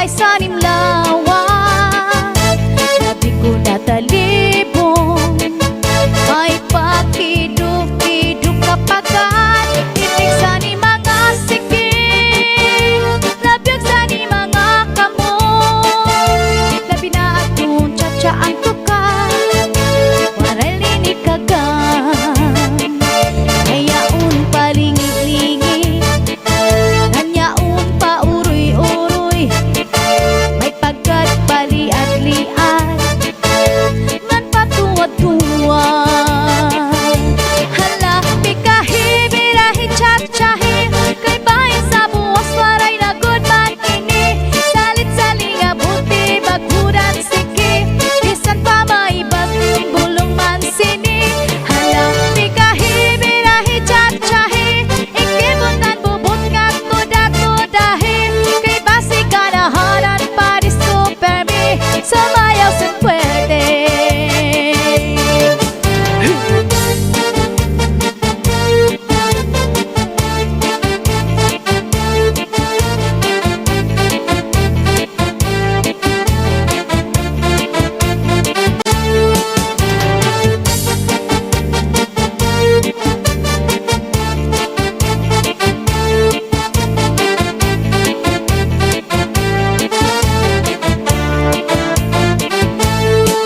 sanim lawas, labi ko natalibong. May pakiduk-iduk kapagat, itig sa ni mga sikit, labyag sa ni mga kamot. Labi na atong tsatsaan tukat, warali ni kagang. Hayaon palingi-lingi, hanyaon pa uroy-uroy, may pagkat baliat-liat, ngan patuwad-tuwad. Hala, pikahi-birahi, tsak-tsahi, kay bayan sa buwas waray na good man ini. Salit-salinga buti, baghuran siki, bisan pa maibag, bulong man sini. Hala, pikahi-birahi, tsak-tsahi, ikibutan bubut nga tuda-tudahi, kay basi kanahanan pa discover me, sumayaw sa puwede.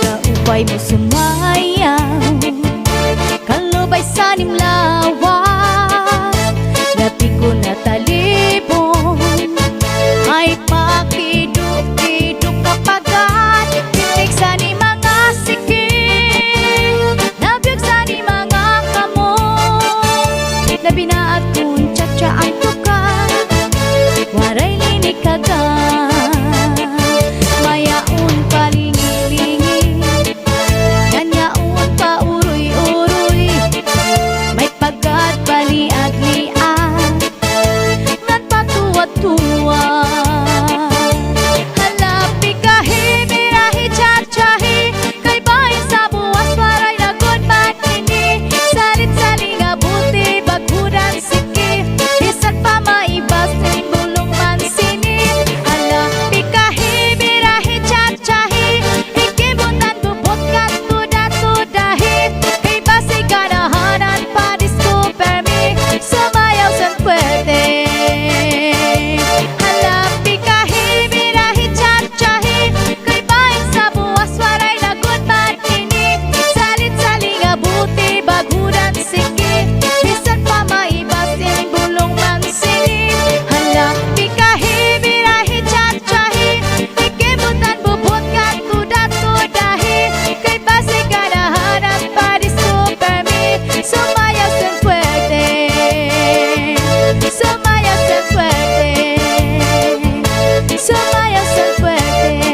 Kaupay mo sumayaw, kalubay sanim lawas, labi ko natalibong. Ay pakiduk-iduk kapagat, titig sa ni mga sikit, labyag sa ni mga kamot. Labi na atong tsatsaan tukat, waray linig kagang. Mayaon palingi-lingi, ganyaon pa uroy-uroy, may pagkat baliat-liat, ngan patuwad-tuwad. Hala, pikahi-birahi, tsak-tsahi, kay bayan sa buwas waray na good man ini. Salit-salinga buti, baghuran siki, bisan pa maibas, bulong man sini. Hala, pikahi-birahi, tsak-tsahi, ikibutan bubot nga tuda-tudahi, kay basi kanahanan pa discover me, sumayaw sa puwede. Hala, pikahi-birahi, tsak-tsahi, kay bayan sa buwas waray na good man ini. Salit-salinga buti, baghuran siki, bisan pa maibas, bulong man sini. Hala, pikahi-birahi, tsak-tsahi, ikibutan bubot nga tuda-tudahi, kay basi kanahanan pa discover me, sumayaw sa puwede, sumayaw sa puwede, sumayaw sa puwede.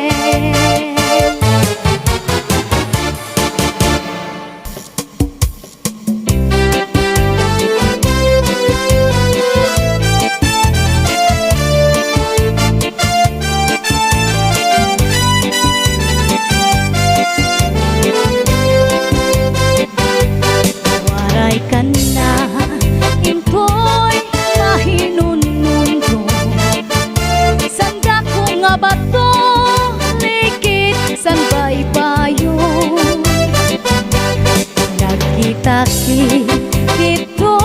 Waray ka na, impoy mahinunundo, sanda ko nga bato, likit san baybayo. Nagkita-ki dito,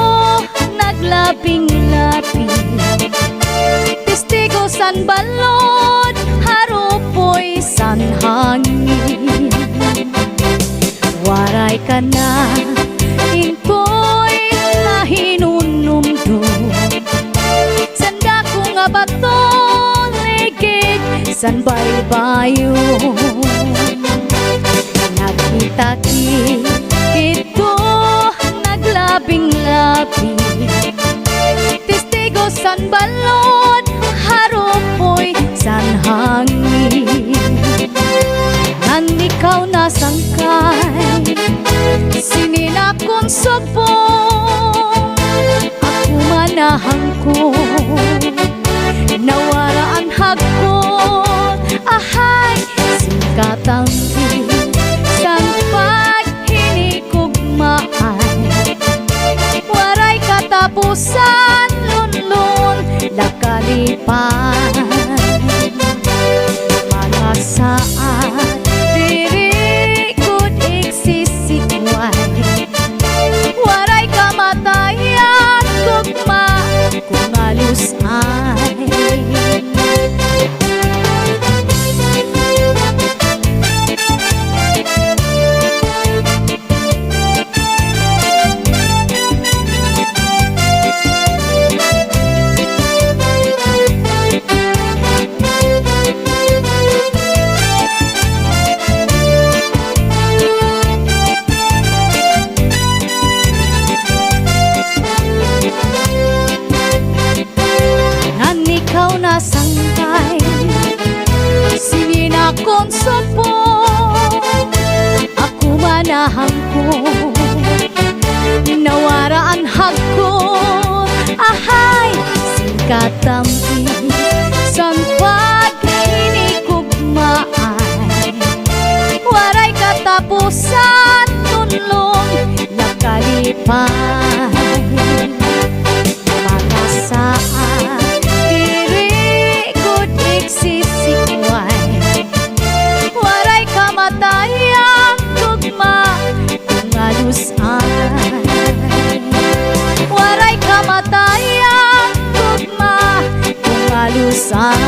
naglabing-labing, testigo san balod, harupoy san hangin. Waray ka na, impoy mahinunumdo, sanda ko nga bato, ligid san baybayo. Nagkita-ki dito, naglabing-labing, testigo san balod, harupoy san hangin. Ngan ikaw nasangkay, sininakong subong, ako manahang ko, nawaraan hagkot, ahay singkatanggi, san paghinikugmaan, waray katapusan, lunlun, laka inahang ko nawaraan hagko ahay singkatampi san paghinikugmaan waray katapusan tunlong nakalipay makasaan diri gud iksisikway waray kamatayang tugma tungalusan waray kamatayang tugma tungalusan.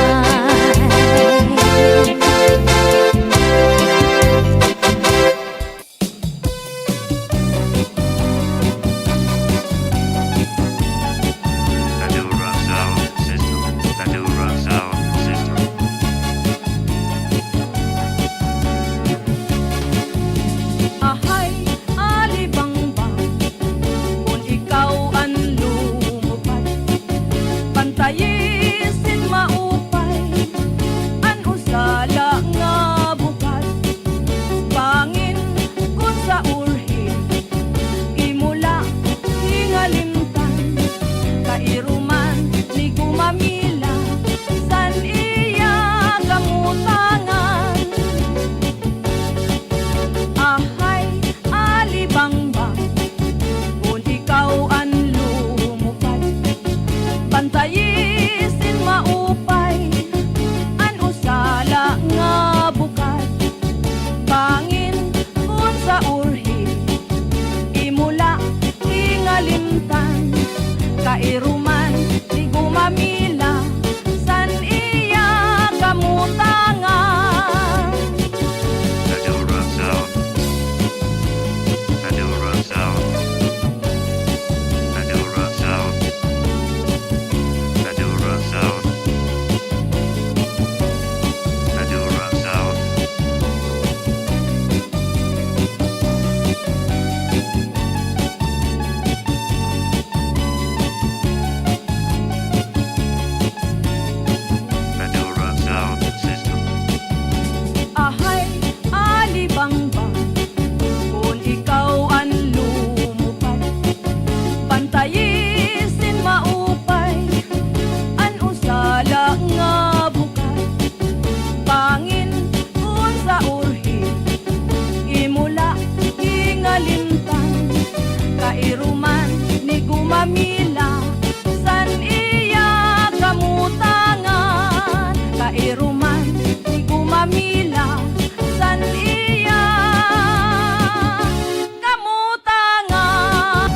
Kairuman di gumamila san iya kamutangan Nadura Sound. Nadura Sound. Nadura Sound. Nadura Sound. Nadura Sound. Nadura Sound System. ahay alibang-bang kung ikaw ang lumupad pantayisin maupay an usala nga bukat pangin kung sa urhi imula ingalimtan kairuman ni gumamila san iya kamutangan kairuman ni gumamila san iya kamutangan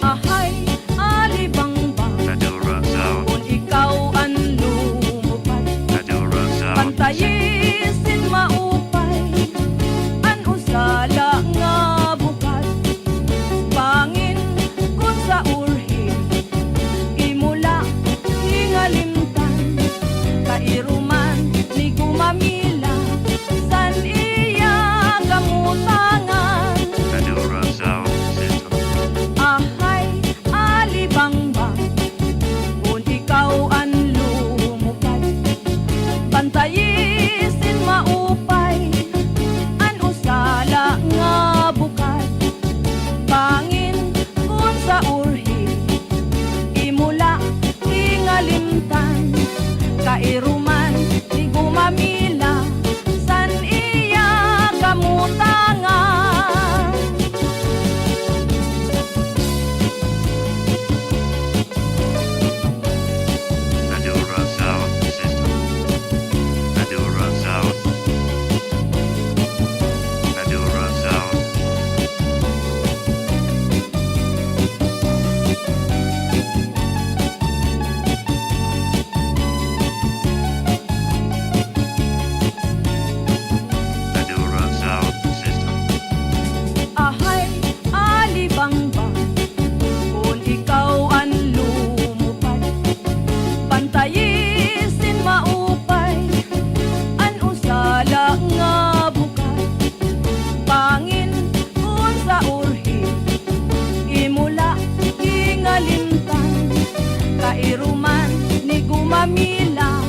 ahay alibang-bang Nadura Sound. kung ikaw ang lumupad Nadura Sound. pantayisin maupay an usala nga bukat pangin kung sa urhi imula ingalimtan kairuman ni gumamila san iya kamutangan Nadura Sound System. ahay alibang-bang kung ikaw ang lumupad pantayisin maupay an usala nga bukat pangin kung sa urhi imula ingalimtan kairuman ni gumamila san iya kamutangan Nadura Sound System. Nadura Sound. Nadura Sound. Nadura Sound System. ahay alibang-bang kung ikaw ang lumupad pantayisin maupay an usala nga bukat pangin kung sa urhi imula ingalimtan kairuman ni gumamila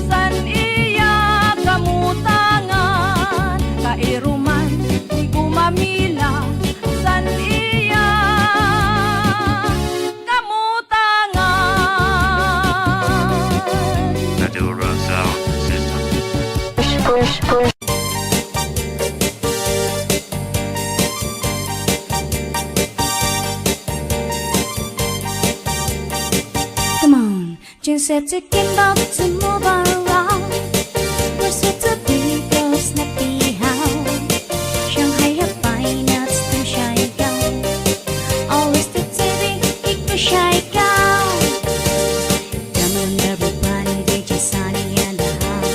san iya kamutangan kairuman said to get about to move around. Was it to be go snappy how? Shanghai have fine nuts to shy down. Always the TV, it was shy down. Come on everybody, they just sunny and the house.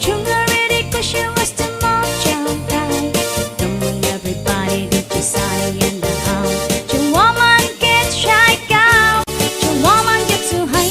Chunga ready, cause she was the mocha guy. Come on everybody, they just sunny and the house. Chung woman get shy down. Chung woman get too high.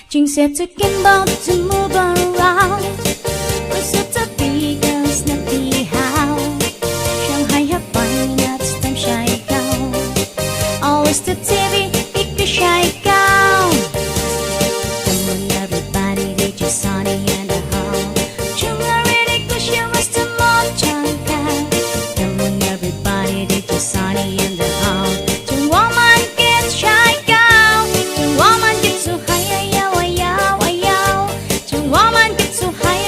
Jing said to get about to move around. Was it the big girl snappy how? Shanghai have fine nuts, time shy down. Always the TV, it could shy down. Come on everybody, they just sunny and the house. Chunga ready, cause she was the mocha guy. Come on everybody, they just sunny and the house. Chung woman gets shy down. Chung woman gets so high. Woman gets so high.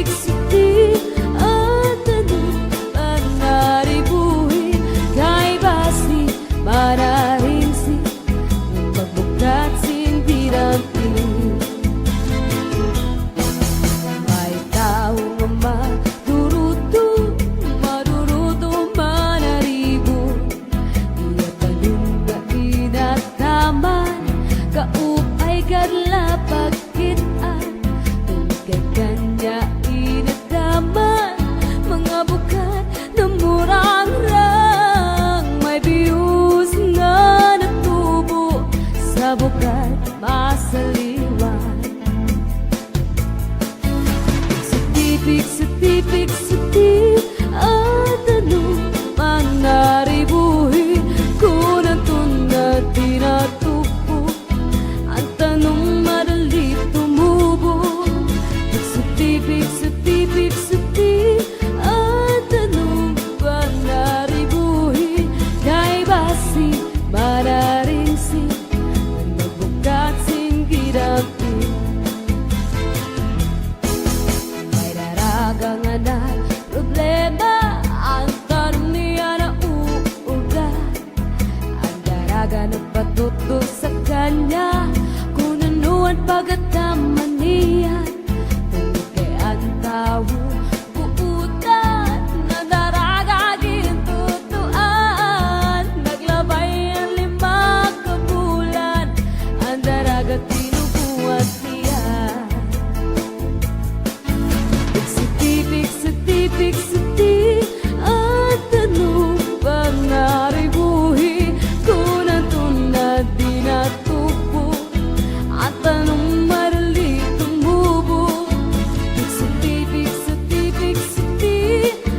sutipik-suti at tanong panaribuhi kay basi mararingsi ng pagbukat sindirantin. May taong maduruto manaribo iya tanong nga inataman kaupay kadla pagkitaan tungkay kanya inataman mga bukat na murang-rang may biyus nga natubo sa bukat masaliwan. Sutipik-suti at tanong manaribuhi kung natun na tinatupo ang tanong madali tumubo. Sutipik-suti at tanong manaribuhi kay basi mararingsi ang nagbukat singgirapi. May daragang na problema ang tanong niya na uugat. Ang daraga na patuto sa kanya kung ano ang pagkataman niya. Tungkol kay ang tao buutan na daraga gintutuan. Naglabay ang 5 kabulan ang daraga tinubuan niya. Sutipik-suti at tanong panaribuhi kung natun na dinatupo at tanong madali tumubo. Sutipik-suti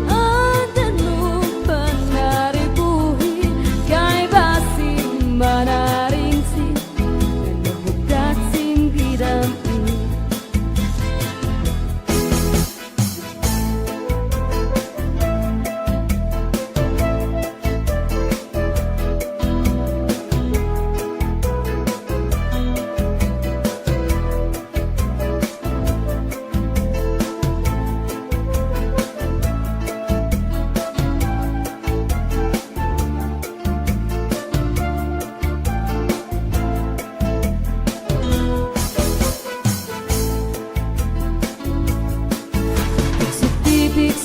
at tanong panaribuhi kay basi manaringsi na nabukat singgirapi.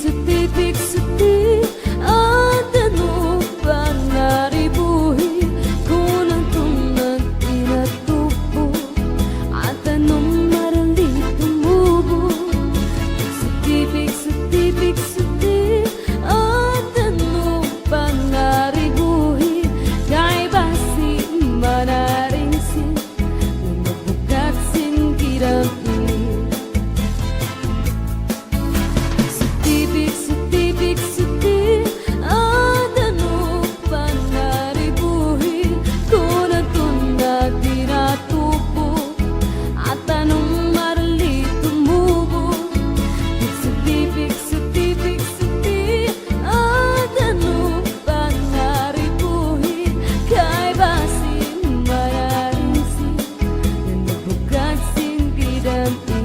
Sutipik-suti at tanong panaribuhi kung natun na tinatupo at tanong marali tumubo. Sutipik-suti at tanong panaribuhi kay basi manaringsi ng nagbukat singgirapi. Sutipik-suti at tanong panaribuhi kung natun na tinatupo at tanong marali tumubo. Sutipik-suti at tanong panaribuhi kay basi manaringsi na nabukat singgirapi.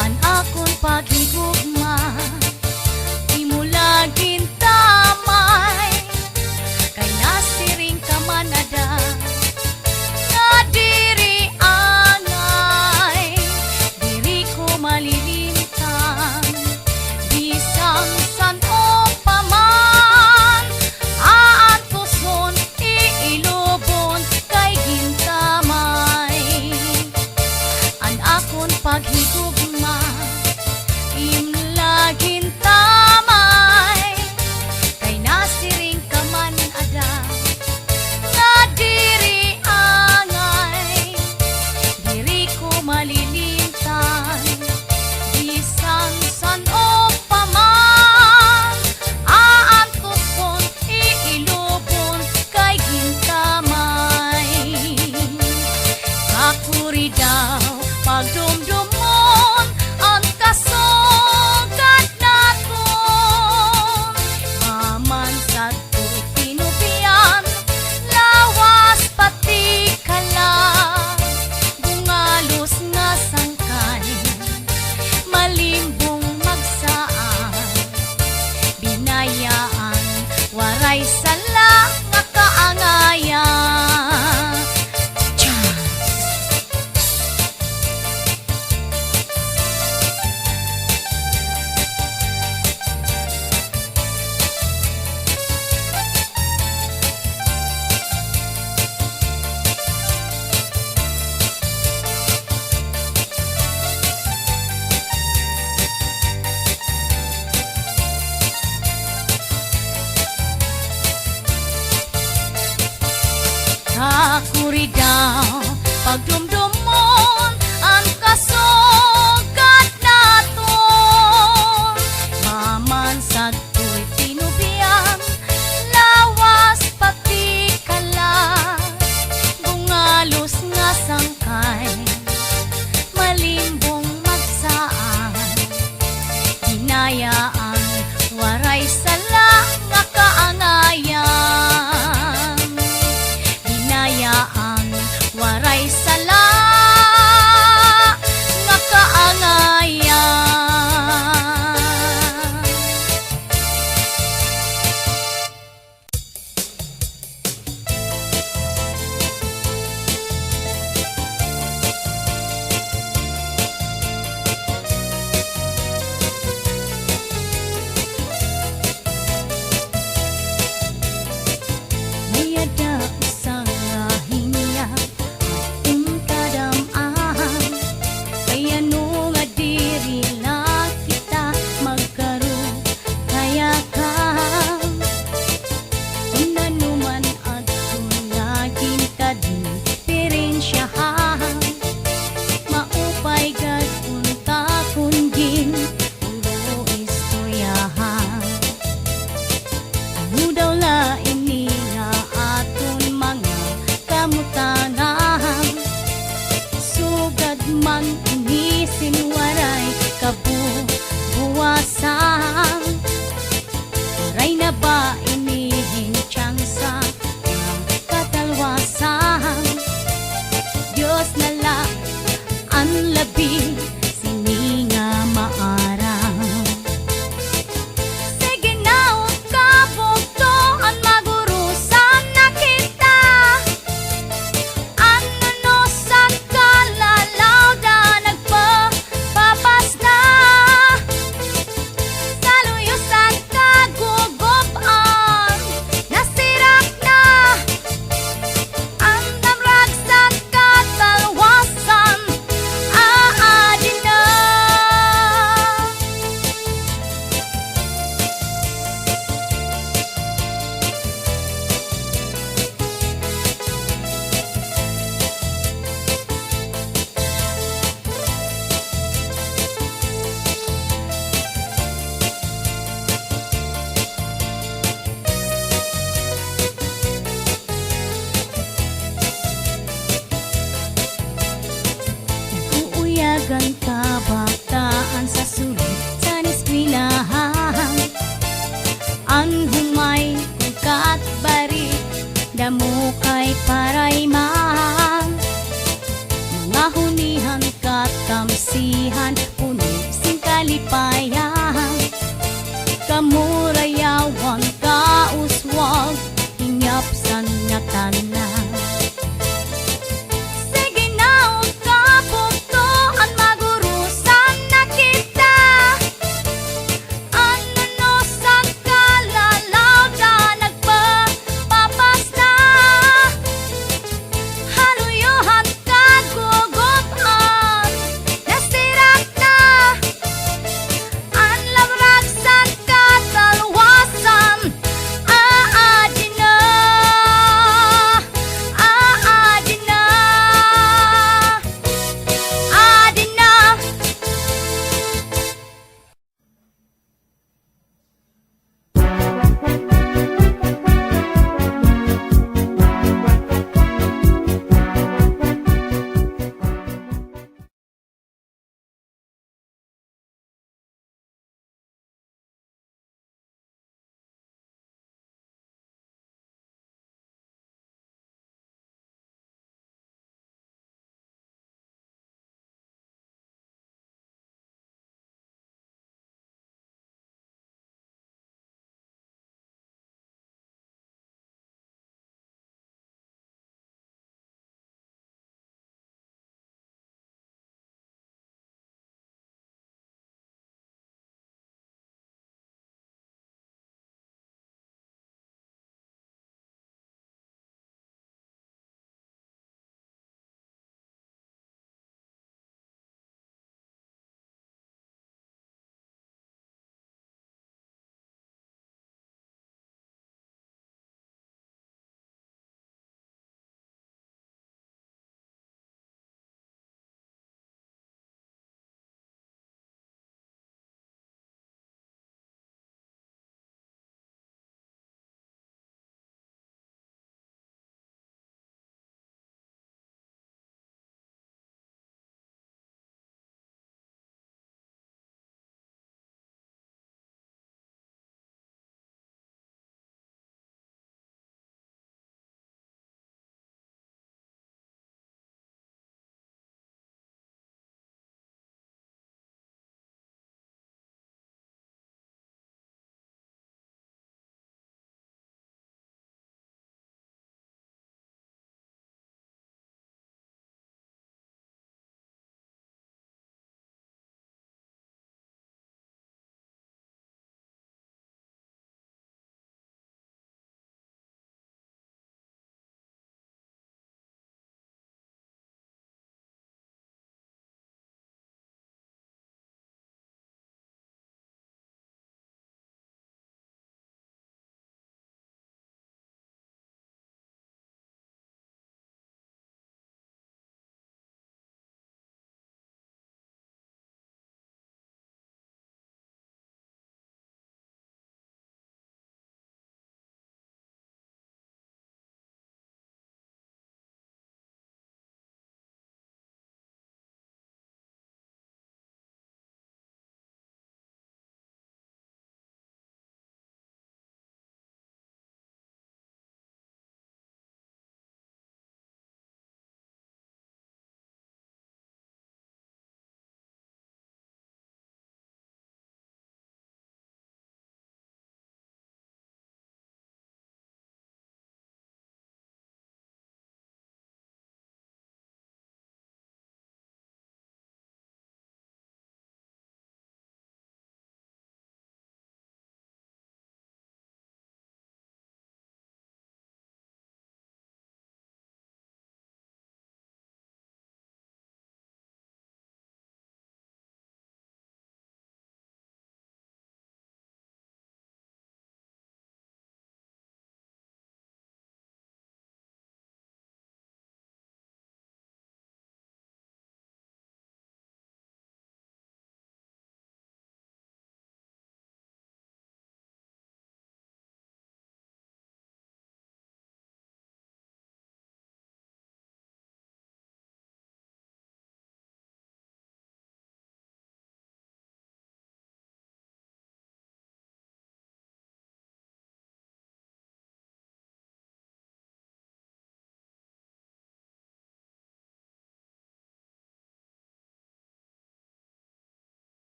An akong paghigugma imula gintamay kay nasiring ka manada nga diri angay diri ko malilintang bisang san-o paman aantuson iilubon kay gintamay. An akon paghigugma imla pagdumdumon ang kasugat naton. Mamansag ko'y tinubian, lawas pati kalas, bungalos nga sangkay, malimbong magsaan. Hinayaan, waray sala nga kaangayan. Hinayaan, waray sala nga kaangayan. Mayada usang rahinya atong kadam-ahan, kaya nung adiri lang kita magkaroon kaya ka. Kung nanuman atong laging kadiferensyahan, maupay gad punta kundin puro istoryahan. Ano daw lain nila aton mga kamutanan, sugad man inisin waray kabubuwasan. Waray na ba inihin tiyangsa ng katalwasan? Diyos na lang ang labi, sini nga maarang. Sige na, huwag kabugtoan, magurusan na kita. Ano no sa kalalaw da nagpapapas na, sa luyusan kagugupan, nasirak na ang damrag sa katalwasan. Aadin na. Uuyagan kabataan sa sulit sa eskwelahan, ang humay kung katbari, damo kay parayman. Mga hunihan katamsihan, puno sing kalipan.